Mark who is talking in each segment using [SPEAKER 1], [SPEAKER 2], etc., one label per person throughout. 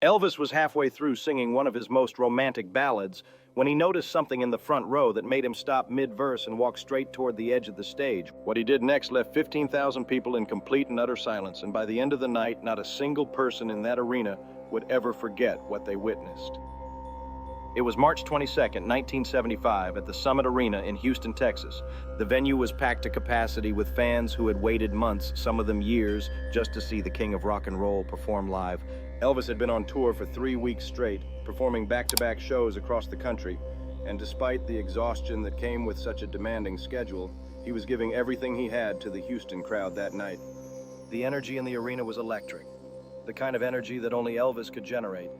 [SPEAKER 1] Elvis was halfway through singing one of his most romantic ballads when he noticed something in the front row that made him stop mid-verse and walk straight toward the edge of the stage. What he did next left 15,000 people in complete and utter silence, and by the end of the night, not a single person in that arena would ever forget what they witnessed. It was March 22nd, 1975, at the Summit Arena in Houston, Texas. The venue was packed to capacity with fans who had waited months, some of them years, just to see the king of rock and roll perform live. Elvis had been on tour for 3 weeks straight, performing back-to-back shows across the country, and despite the exhaustion that came with such a demanding schedule, he was giving everything he had to the Houston crowd that night. The energy in the arena was electric, the kind of energy that only Elvis could generate,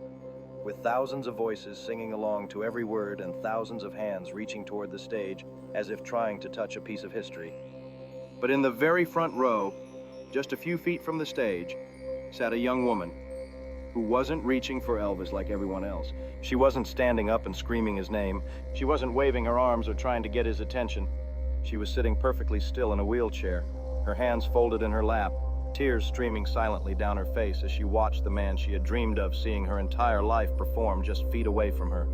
[SPEAKER 1] with thousands of voices singing along to every word and thousands of hands reaching toward the stage as if trying to touch a piece of history. But in the very front row, just a few feet from the stage, sat a young woman who wasn't reaching for Elvis like everyone else. She wasn't standing up and screaming his name. She wasn't waving her arms or trying to get his attention. She was sitting perfectly still in a wheelchair, her hands folded in her lap, tears streaming silently down her face as she watched the man she had dreamed of seeing her entire life perform just feet away from her.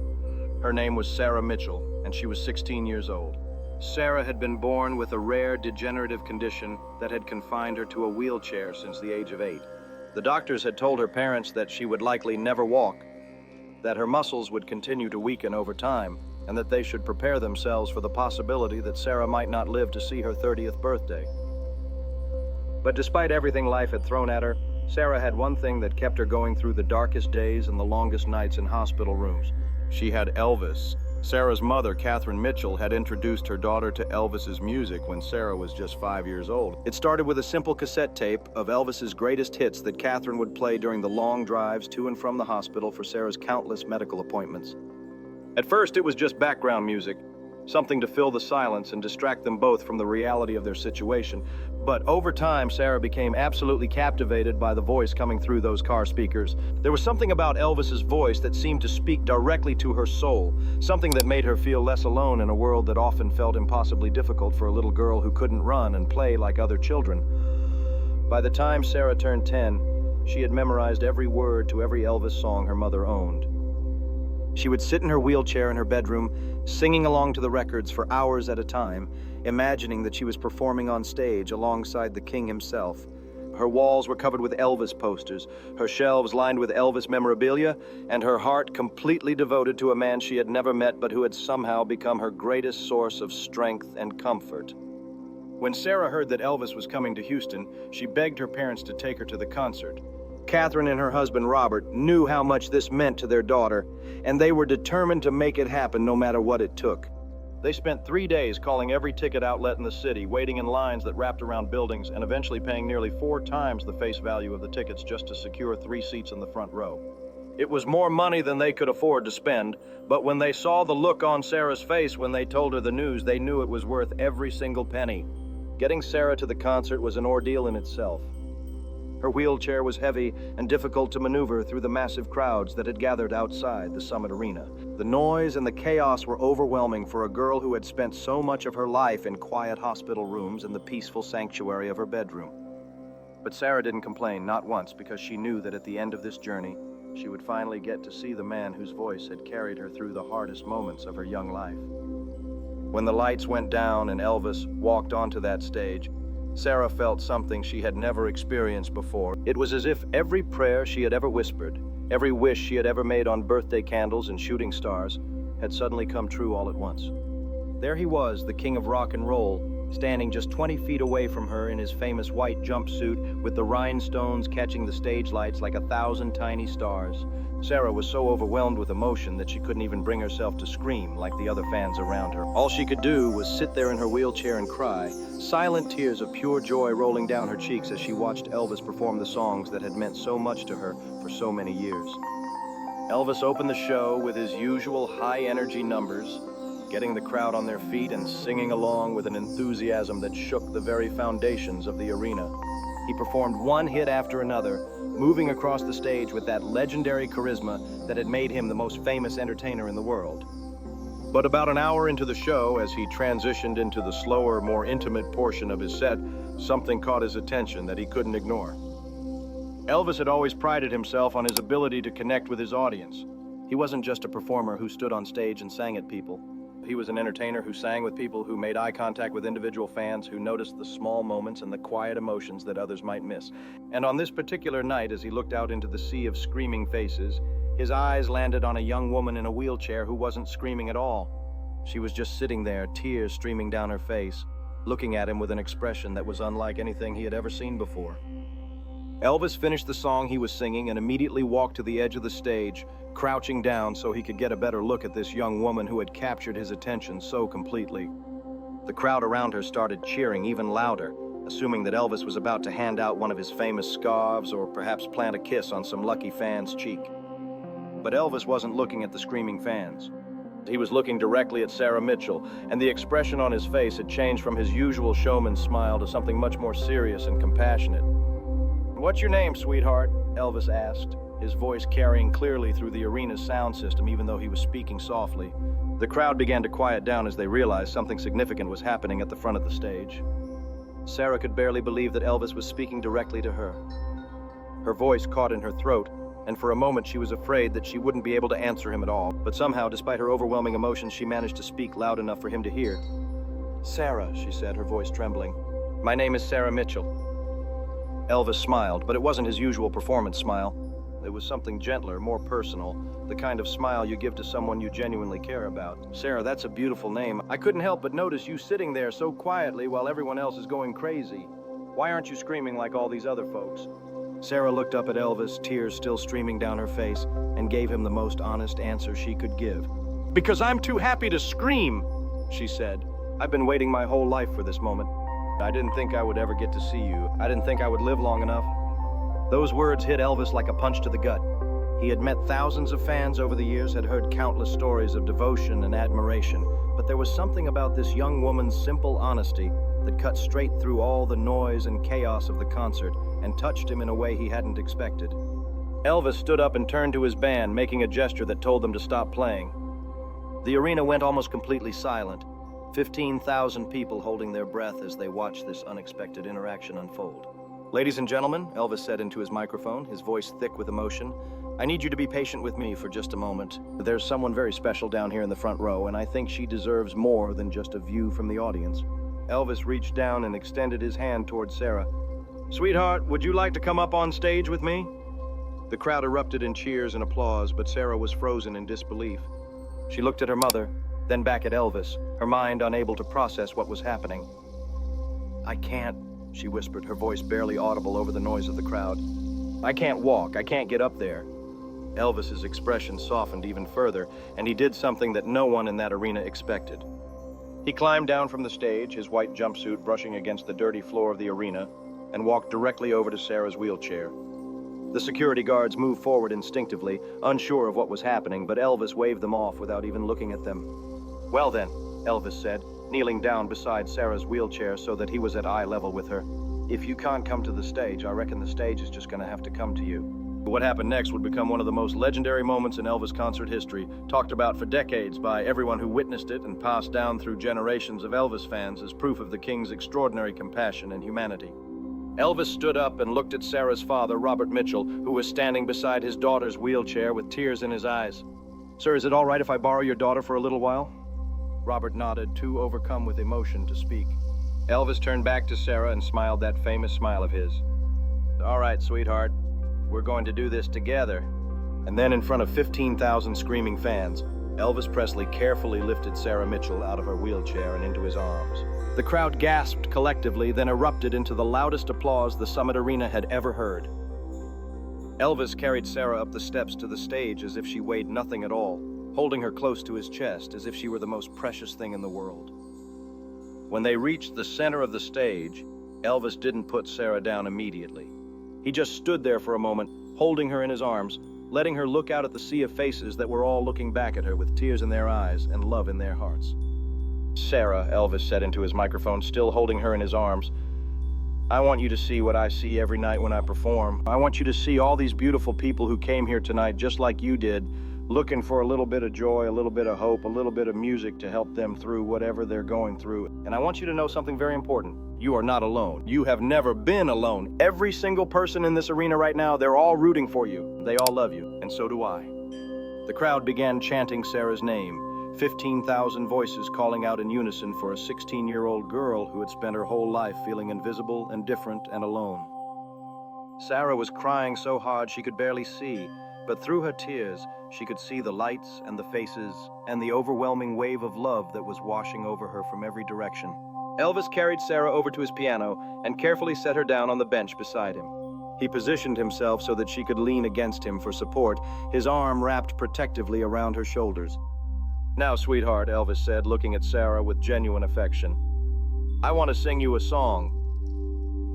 [SPEAKER 1] Her name was Sarah Mitchell, and she was 16 years old. Sarah had been born with a rare degenerative condition that had confined her to a wheelchair since the age of 8. The doctors had told her parents that she would likely never walk, that her muscles would continue to weaken over time, and that they should prepare themselves for the possibility that Sarah might not live to see her 30th birthday. But despite everything life had thrown at her, Sarah had one thing that kept her going through the darkest days and the longest nights in hospital rooms. She had Elvis. Sarah's mother, Catherine Mitchell, had introduced her daughter to Elvis's music when Sarah was just 5 years old. It started with a simple cassette tape of Elvis's greatest hits that Catherine would play during the long drives to and from the hospital for Sarah's countless medical appointments. At first, it was just background music, something to fill the silence and distract them both from the reality of their situation. But over time, Sarah became absolutely captivated by the voice coming through those car speakers. There was something about Elvis's voice that seemed to speak directly to her soul, something that made her feel less alone in a world that often felt impossibly difficult for a little girl who couldn't run and play like other children. By the time Sarah turned 10, she had memorized every word to every Elvis song her mother owned. She would sit in her wheelchair in her bedroom, singing along to the records for hours at a time, imagining that she was performing on stage alongside the king himself. Her walls were covered with Elvis posters, her shelves lined with Elvis memorabilia, and her heart completely devoted to a man she had never met but who had somehow become her greatest source of strength and comfort. When Sarah heard that Elvis was coming to Houston, she begged her parents to take her to the concert. Catherine and her husband Robert knew how much this meant to their daughter, and they were determined to make it happen no matter what it took. They spent 3 days calling every ticket outlet in the city, waiting in lines that wrapped around buildings, and eventually paying nearly 4 times the face value of the tickets just to secure 3 seats in the front row. It was more money than they could afford to spend, but when they saw the look on Sarah's face when they told her the news, they knew it was worth every single penny. Getting Sarah to the concert was an ordeal in itself. Her wheelchair was heavy and difficult to maneuver through the massive crowds that had gathered outside the Summit Arena. The noise and the chaos were overwhelming for a girl who had spent so much of her life in quiet hospital rooms and the peaceful sanctuary of her bedroom. But Sarah didn't complain, not once, because she knew that at the end of this journey, she would finally get to see the man whose voice had carried her through the hardest moments of her young life. When the lights went down and Elvis walked onto that stage, Sarah felt something she had never experienced before. It was as if every prayer she had ever whispered, every wish she had ever made on birthday candles and shooting stars, had suddenly come true all at once. There he was, the king of rock and roll, standing just 20 feet away from her in his famous white jumpsuit with the rhinestones catching the stage lights like 1,000 tiny stars. Sarah was so overwhelmed with emotion that she couldn't even bring herself to scream like the other fans around her. All she could do was sit there in her wheelchair and cry, silent tears of pure joy rolling down her cheeks as she watched Elvis perform the songs that had meant so much to her for so many years. Elvis opened the show with his usual high-energy numbers, getting the crowd on their feet and singing along with an enthusiasm that shook the very foundations of the arena. He performed one hit after another, moving across the stage with that legendary charisma that had made him the most famous entertainer in the world. But about an hour into the show, as he transitioned into the slower, more intimate portion of his set, something caught his attention that he couldn't ignore. Elvis had always prided himself on his ability to connect with his audience. He wasn't just a performer who stood on stage and sang at people. He was an entertainer who sang with people, who made eye contact with individual fans, who noticed the small moments and the quiet emotions that others might miss. And on this particular night, as he looked out into the sea of screaming faces, his eyes landed on a young woman in a wheelchair who wasn't screaming at all. She was just sitting there, tears streaming down her face, looking at him with an expression that was unlike anything he had ever seen before. Elvis finished the song he was singing and immediately walked to the edge of the stage, crouching down so he could get a better look at this young woman who had captured his attention so completely. The crowd around her started cheering even louder, assuming that Elvis was about to hand out one of his famous scarves or perhaps plant a kiss on some lucky fan's cheek. But Elvis wasn't looking at the screaming fans. He was looking directly at Sarah Mitchell, and the expression on his face had changed from his usual showman's smile to something much more serious and compassionate. "What's your name, sweetheart?" Elvis asked, his voice carrying clearly through the arena's sound system even though he was speaking softly. The crowd began to quiet down as they realized something significant was happening at the front of the stage. Sarah could barely believe that Elvis was speaking directly to her. Her voice caught in her throat, and for a moment she was afraid that she wouldn't be able to answer him at all, but somehow, despite her overwhelming emotions, she managed to speak loud enough for him to hear. "Sarah," she said, her voice trembling. "My name is Sarah Mitchell." Elvis smiled, but it wasn't his usual performance smile. It was something gentler, more personal, the kind of smile you give to someone you genuinely care about. "Sarah, that's a beautiful name. I couldn't help but notice you sitting there so quietly while everyone else is going crazy. Why aren't you screaming like all these other folks?" Sarah looked up at Elvis, tears still streaming down her face, and gave him the most honest answer she could give. "Because I'm too happy to scream," she said. "I've been waiting my whole life for this moment. I didn't think I would ever get to see you. I didn't think I would live long enough." Those words hit Elvis like a punch to the gut. He had met thousands of fans over the years, had heard countless stories of devotion and admiration, but there was something about this young woman's simple honesty that cut straight through all the noise and chaos of the concert and touched him in a way he hadn't expected. Elvis stood up and turned to his band, making a gesture that told them to stop playing. The arena went almost completely silent, 15,000 people holding their breath as they watched this unexpected interaction unfold. "Ladies and gentlemen," Elvis said into his microphone, his voice thick with emotion, "I need you to be patient with me for just a moment. There's someone very special down here in the front row, and I think she deserves more than just a view from the audience." Elvis reached down and extended his hand towards Sarah. "Sweetheart, would you like to come up on stage with me?" The crowd erupted in cheers and applause, but Sarah was frozen in disbelief. She looked at her mother, then back at Elvis, her mind unable to process what was happening. "I can't," she whispered, her voice barely audible over the noise of the crowd. "I can't walk. I can't get up there." Elvis's expression softened even further, and he did something that no one in that arena expected. He climbed down from the stage, his white jumpsuit brushing against the dirty floor of the arena, and walked directly over to Sarah's wheelchair. The security guards moved forward instinctively, unsure of what was happening, but Elvis waved them off without even looking at them. "Well then," Elvis said, kneeling down beside Sarah's wheelchair so that he was at eye level with her, "if you can't come to the stage, I reckon the stage is just going to have to come to you." What happened next would become one of the most legendary moments in Elvis concert history, talked about for decades by everyone who witnessed it and passed down through generations of Elvis fans as proof of the King's extraordinary compassion and humanity. Elvis stood up and looked at Sarah's father, Robert Mitchell, who was standing beside his daughter's wheelchair with tears in his eyes. "Sir, is it all right if I borrow your daughter for a little while?" Robert nodded, too overcome with emotion to speak. Elvis turned back to Sarah and smiled that famous smile of his. "All right, sweetheart. We're going to do this together." And then in front of 15,000 screaming fans, Elvis Presley carefully lifted Sarah Mitchell out of her wheelchair and into his arms. The crowd gasped collectively, then erupted into the loudest applause the Summit Arena had ever heard. Elvis carried Sarah up the steps to the stage as if she weighed nothing at all, holding her close to his chest as if she were the most precious thing in the world. When they reached the center of the stage, Elvis didn't put Sarah down immediately. He just stood there for a moment, holding her in his arms, letting her look out at the sea of faces that were all looking back at her with tears in their eyes and love in their hearts. "Sarah," Elvis said into his microphone, still holding her in his arms, "I want you to see what I see every night when I perform. I want you to see all these beautiful people who came here tonight just like you did, looking for a little bit of joy, a little bit of hope, a little bit of music to help them through whatever they're going through. And I want you to know something very important. You are not alone. You have never been alone. Every single person in this arena right now, they're all rooting for you. They all love you, and so do I. The crowd began chanting Sarah's name, 15,000 voices calling out in unison for a 16-year-old girl who had spent her whole life feeling invisible and different and alone. Sarah was crying so hard she could barely see, but through her tears, she could see the lights and the faces and the overwhelming wave of love that was washing over her from every direction. Elvis carried Sarah over to his piano and carefully set her down on the bench beside him. He positioned himself so that she could lean against him for support, his arm wrapped protectively around her shoulders. "Now, sweetheart," Elvis said, looking at Sarah with genuine affection, "I want to sing you a song.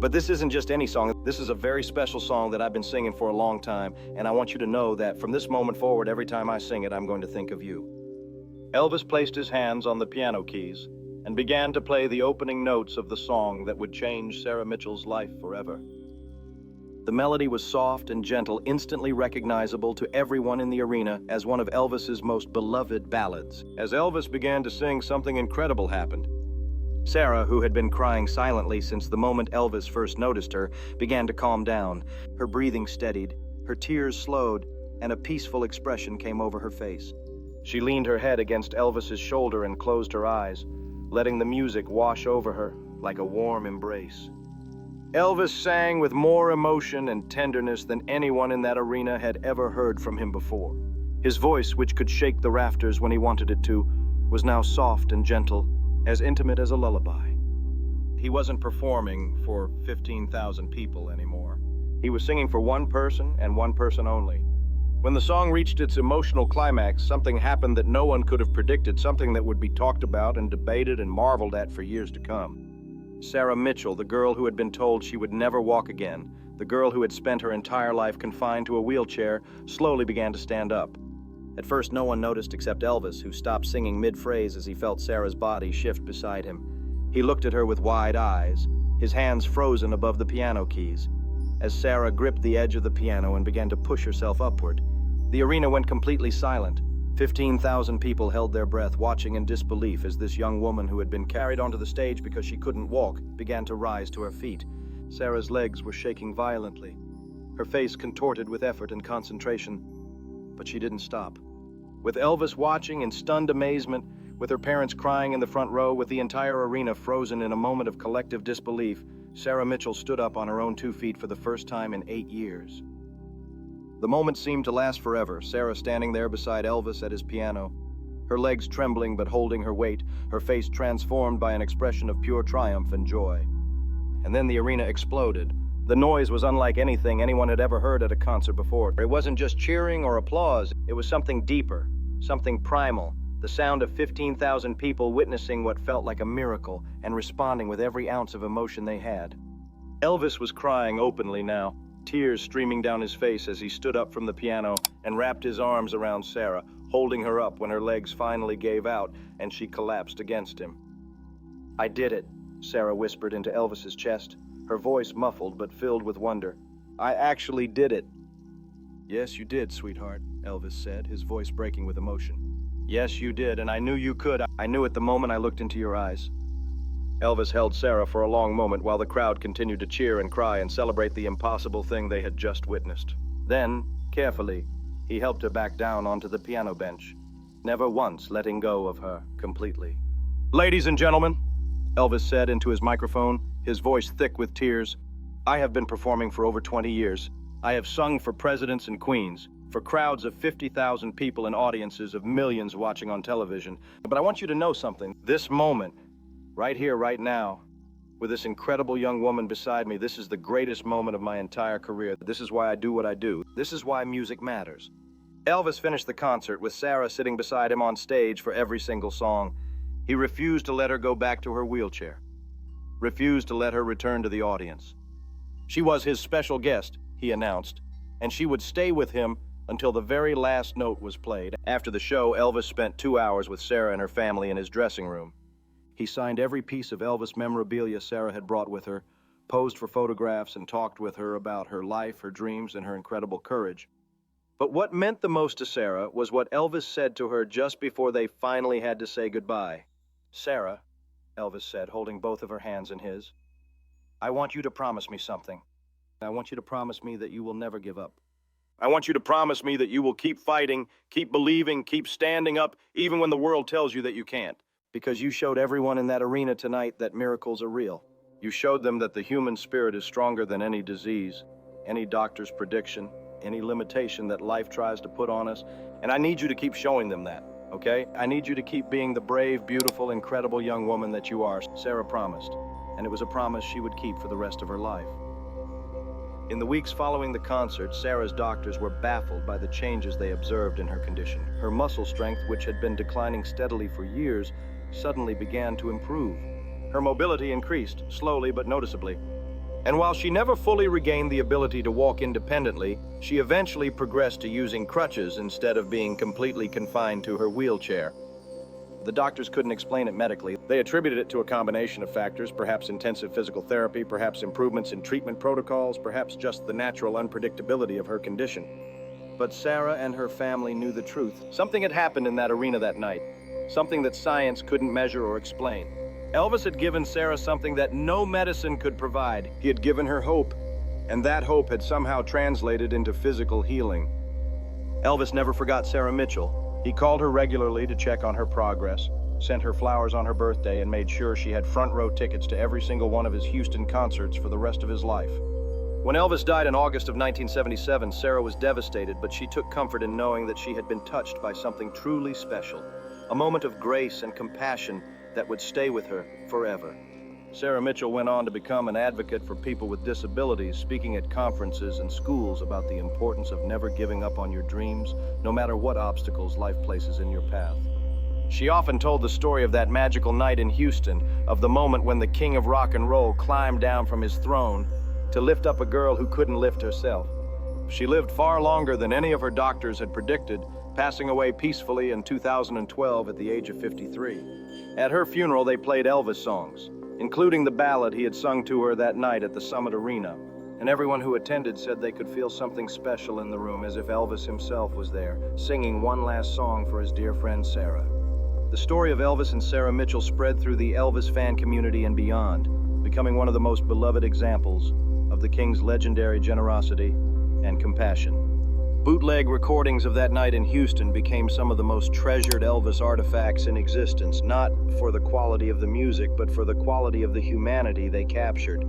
[SPEAKER 1] But this isn't just any song. This is a very special song that I've been singing for a long time, and I want you to know that from this moment forward, every time I sing it, I'm going to think of you." Elvis placed his hands on the piano keys and began to play the opening notes of the song that would change Sarah Mitchell's life forever. The melody was soft and gentle, instantly recognizable to everyone in the arena as one of Elvis's most beloved ballads. As Elvis began to sing, something incredible happened. Sarah, who had been crying silently since the moment Elvis first noticed her, began to calm down. Her breathing steadied, her tears slowed, and a peaceful expression came over her face. She leaned her head against Elvis's shoulder and closed her eyes, letting the music wash over her like a warm embrace. Elvis sang with more emotion and tenderness than anyone in that arena had ever heard from him before. His voice, which could shake the rafters when he wanted it to, was now soft and gentle, as intimate as a lullaby. He wasn't performing for 15,000 people anymore. He was singing for one person and one person only. When the song reached its emotional climax, something happened that no one could have predicted, something that would be talked about and debated and marveled at for years to come. Sarah Mitchell, the girl who had been told she would never walk again, the girl who had spent her entire life confined to a wheelchair, slowly began to stand up. At first, no one noticed except Elvis, who stopped singing mid-phrase as he felt Sarah's body shift beside him. He looked at her with wide eyes, his hands frozen above the piano keys. As Sarah gripped the edge of the piano and began to push herself upward, the arena went completely silent. 15,000 people held their breath, watching in disbelief as this young woman who had been carried onto the stage because she couldn't walk began to rise to her feet. Sarah's legs were shaking violently, her face contorted with effort and concentration, but she didn't stop. With Elvis watching in stunned amazement, with her parents crying in the front row, with the entire arena frozen in a moment of collective disbelief, Sarah Mitchell stood up on her own 2 feet for the first time in 8 years. The moment seemed to last forever, Sarah standing there beside Elvis at his piano, her legs trembling but holding her weight, her face transformed by an expression of pure triumph and joy. And then the arena exploded. The noise was unlike anything anyone had ever heard at a concert before. It wasn't just cheering or applause, it was something deeper, something primal, the sound of 15,000 people witnessing what felt like a miracle and responding with every ounce of emotion they had. Elvis was crying openly now, tears streaming down his face as he stood up from the piano and wrapped his arms around Sarah, holding her up when her legs finally gave out and she collapsed against him. "I did it," Sarah whispered into Elvis's chest, her voice muffled but filled with wonder. "I actually did it." "Yes, you did, sweetheart," Elvis said, his voice breaking with emotion. "Yes, you did, and I knew you could. I knew it the moment I looked into your eyes." Elvis held Sarah for a long moment while the crowd continued to cheer and cry and celebrate the impossible thing they had just witnessed. Then, carefully, he helped her back down onto the piano bench, never once letting go of her completely. "Ladies and gentlemen," Elvis said into his microphone, his voice thick with tears, "I have been performing for over 20 years. I have sung for presidents and queens, for crowds of 50,000 people and audiences of millions watching on television. But I want you to know something. This moment, right here, right now, with this incredible young woman beside me, this is the greatest moment of my entire career. This is why I do what I do. This is why music matters." Elvis finished the concert with Sarah sitting beside him on stage for every single song. He refused to let her go back to her wheelchair, refused to let her return to the audience. She was his special guest, he announced, and she would stay with him until the very last note was played. After the show, Elvis spent 2 hours with Sarah and her family in his dressing room. He signed every piece of Elvis memorabilia Sarah had brought with her, posed for photographs, and talked with her about her life, her dreams, and her incredible courage. But what meant the most to Sarah was what Elvis said to her just before they finally had to say goodbye. "Sarah," Elvis said, holding both of her hands in his, I want you to promise me something. I want you to promise me that you will never give up. I want you to promise me that you will keep fighting, keep believing, keep standing up, even when the world tells you that you can't. Because you showed everyone in that arena tonight that miracles are real. You showed them that the human spirit is stronger than any disease, any doctor's prediction, any limitation that life tries to put on us. And I need you to keep showing them that, okay? I need you to keep being the brave, beautiful, incredible young woman that you are. Sarah promised, and it was a promise she would keep for the rest of her life. In the weeks following the concert, Sarah's doctors were baffled by the changes they observed in her condition. Her muscle strength, which had been declining steadily for years, suddenly began to improve. Her mobility increased, slowly but noticeably. And while she never fully regained the ability to walk independently, she eventually progressed to using crutches instead of being completely confined to her wheelchair. The doctors couldn't explain it medically. They attributed it to a combination of factors, perhaps intensive physical therapy, perhaps improvements in treatment protocols, perhaps just the natural unpredictability of her condition. But Sarah and her family knew the truth. Something had happened in that arena that night, something that science couldn't measure or explain. Elvis had given Sarah something that no medicine could provide. He had given her hope, and that hope had somehow translated into physical healing. Elvis never forgot Sarah Mitchell. He called her regularly to check on her progress, sent her flowers on her birthday, and made sure she had front row tickets to every single one of his Houston concerts for the rest of his life. When Elvis died in August of 1977, Sarah was devastated, but she took comfort in knowing that she had been touched by something truly special, a moment of grace and compassion that would stay with her forever. Sarah Mitchell went on to become an advocate for people with disabilities, speaking at conferences and schools about the importance of never giving up on your dreams, no matter what obstacles life places in your path. She often told the story of that magical night in Houston, of the moment when the king of rock and roll climbed down from his throne to lift up a girl who couldn't lift herself. She lived far longer than any of her doctors had predicted, passing away peacefully in 2012 at the age of 53. At her funeral, they played Elvis songs, including the ballad he had sung to her that night at the Summit Arena. And everyone who attended said they could feel something special in the room, as if Elvis himself was there, singing one last song for his dear friend Sarah. The story of Elvis and Sarah Mitchell spread through the Elvis fan community and beyond, becoming one of the most beloved examples of the King's legendary generosity and compassion. Bootleg recordings of that night in Houston became some of the most treasured Elvis artifacts in existence, not for the quality of the music, but for the quality of the humanity they captured.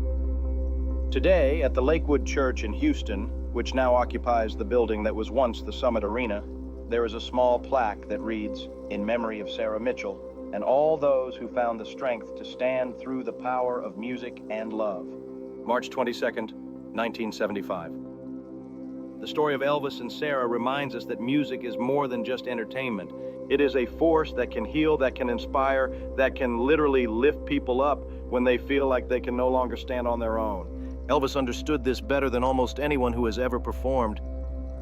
[SPEAKER 1] Today, at the Lakewood Church in Houston, which now occupies the building that was once the Summit Arena, there is a small plaque that reads, "In memory of Sarah Mitchell, and all those who found the strength to stand through the power of music and love." March 22nd, 1975. The story of Elvis and Sarah reminds us that music is more than just entertainment. It is a force that can heal, that can inspire, that can literally lift people up when they feel like they can no longer stand on their own. Elvis understood this better than almost anyone who has ever performed.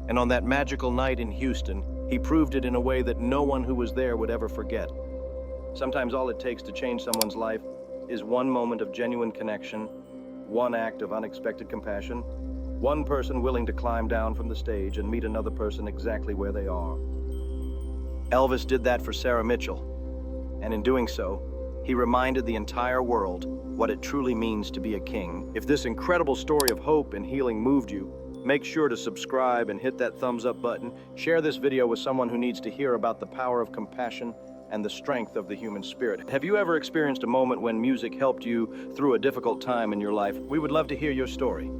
[SPEAKER 1] And on that magical night in Houston, he proved it in a way that no one who was there would ever forget. Sometimes all it takes to change someone's life is one moment of genuine connection, one act of unexpected compassion, one person willing to climb down from the stage and meet another person exactly where they are. Elvis did that for Sarah Mitchell, and in doing so, he reminded the entire world what it truly means to be a king. If this incredible story of hope and healing moved you, make sure to subscribe and hit that thumbs up button. Share this video with someone who needs to hear about the power of compassion and the strength of the human spirit. Have you ever experienced a moment when music helped you through a difficult time in your life? We would love to hear your story.